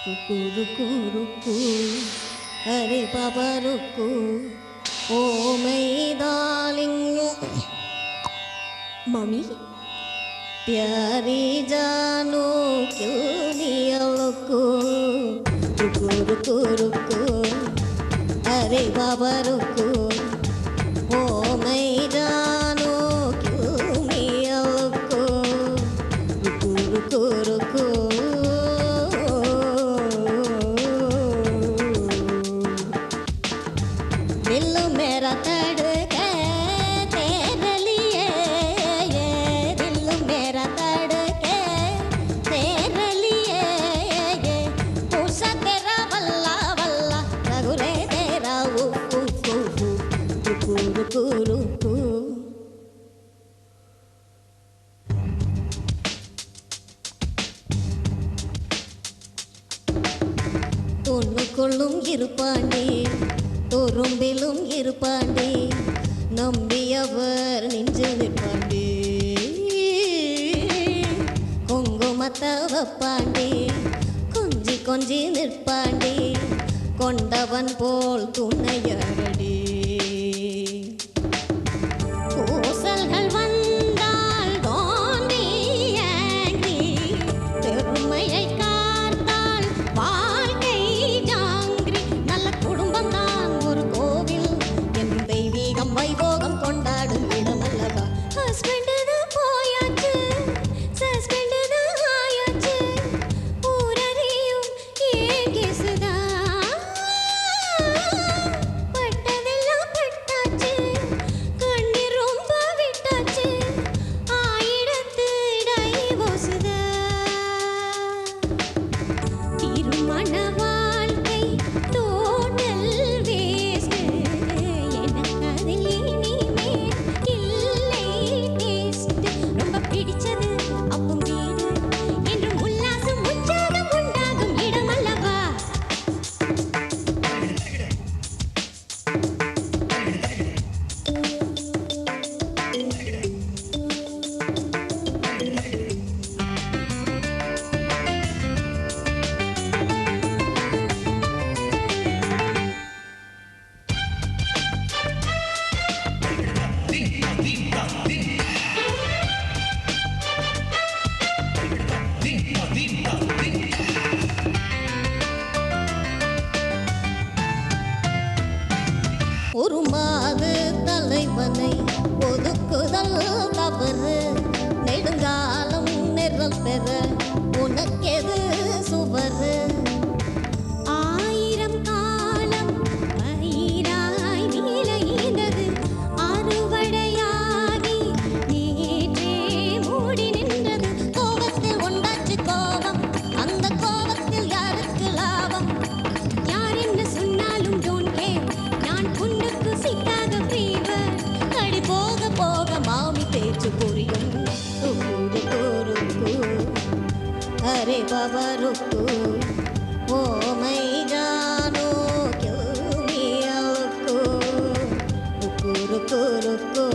रुको रुको रुको अरे बाबा रुको ओ मैं डार्लिंग मम्मी प्यारी जानो क्यों नहीं रुको रुको रुको रुको अरे बाबा रुको ओ मैं जानो क्यों नहीं रुको रुको रुको रुको दिल मेरा तड़के तेरे लिए ये दिल मेरा तड़के तेरे लिए ये पूछा तेरा वल्ला वल्ला रघुरे तेरा रुको रुको रुको தொன்னுக்குள்ளும் இருப்பாண்டி துரும்பிலும் இருப்பாண்டி நம்பியவர் நெஞ்சு நிற்பாண்டி குங்குமத்தை வைப்பாண்டி கொஞ்சி கொஞ்சி நிற்பாண்டி கொண்டவன் போல் துணையரடி பூசல்கள் வந்தால் don't be angry பெருமையை காத்தால் வாழ்க்கை ஜாங்கிரி நல்ல குடும்பம் தான் ஒரு கோவில் என் தெய்வீகம் வைபோகம் கொண்டாடும் இடமல்லவா ஹஸ்பண்ட் தான் போயாச்சு சஸ்பெண்ட் தான் ஆயாச்சு ஊரறியும் ஏன் கேசுதான் பட்டதெல்லாம் பட்டாச்சு கண்ணீர் ரொம்ப விட்டாச்சு ஆயிடத்து டைவோர்ஸ்தான் திருமண வாழ்க்கை டோட்டல் வேஸ்ட் எனக்கு அதில் இனிமேல் இல்லை டேஸ்ட் ரொம்ப பிடிச்சது அப்பம் வீடு என்றும் உல்லாசம் உற்சாகம் உண்டாகும் இடமல்லவா ஒரு மாது தலைவனை ஒதுக்குதல் தவறு நெடுங்காலம் நிரல் பெற உனக்கெது சுவரு ஆயிரம் காலம் பயிராய் விளைந்தது அறுவடையாகி நேற்றே மூடி நின்றது கோபத்தில் உண்டாச்சு கோபம் அந்த கோபத்தில் யாருக்கு லாபம் யார் என்ன சொன்னாலும் டோன்ட் கேர் நான் புண்ணுக்கு சிக்காத ஃபீவர் அடி போக போக மாமி பேச்சு புரியும் ருக்கு ருக்கு அரே பாபா ருக்கு ஓ மை ஜானோ क्यों मिया ருக்கு ருக்கு ருக்கு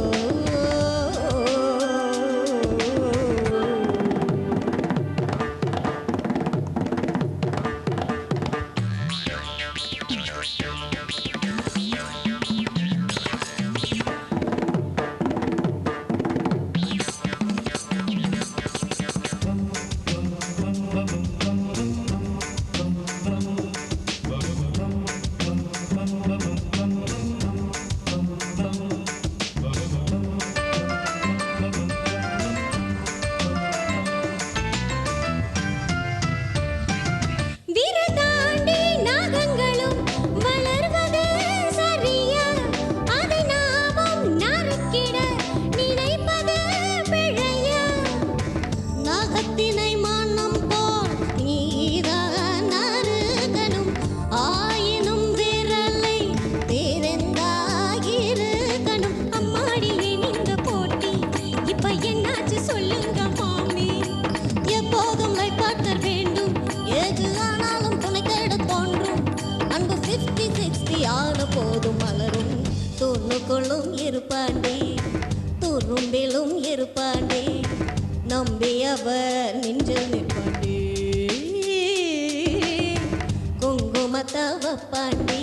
விரதாண்டி நாகங்களும் வளர்வது சரியா அதை நாமும் நறுக்கிட நினைப்பது பிழையா நாகத்தினை மனம் போல் நீதான் நறுகனும் ஆயினும் விரலை தேர்ந்தாயிருக்கணும் அம்மாடியே இந்த போட்டி இப்ப என்னாச்சு சொல்லுங்க மாமி எப்போதும் லைஃப் பார்ட்னர் வேண்டும் ஏது ஆனாலும் துணைக்கேட தோன்றும் அன்பு 50-60 ஆன போதும் மலரும் தொன்னுக்குள்ளும் இருப்பாண்டி துரும்பிலும் இருப்பாண்டி நம்பியவர் நெஞ்சில் நிற்பாண்டி குங்குமத்தவ பாண்டி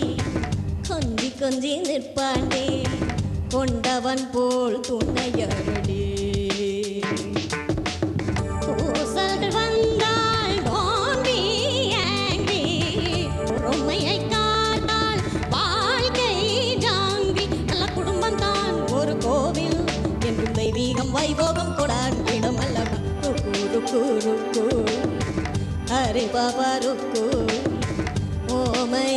கொஞ்சி கொஞ்சி நிற்பாண்டி கொண்டவன் போல் துணையரடி பூசல்கள் வந்தால் don't be angry பொறுமையை காத்தால் வாழ்க்கை ஜாங்கி நல்ல குடும்பம் தான் ஒரு கோவில் என்றும் தெய்வீகம் வைபோகம் கொடாண்டிடம் அல்லவா ருக்கு ருக்கு ருக்கு அரே பாபா ருக்கு ஓமை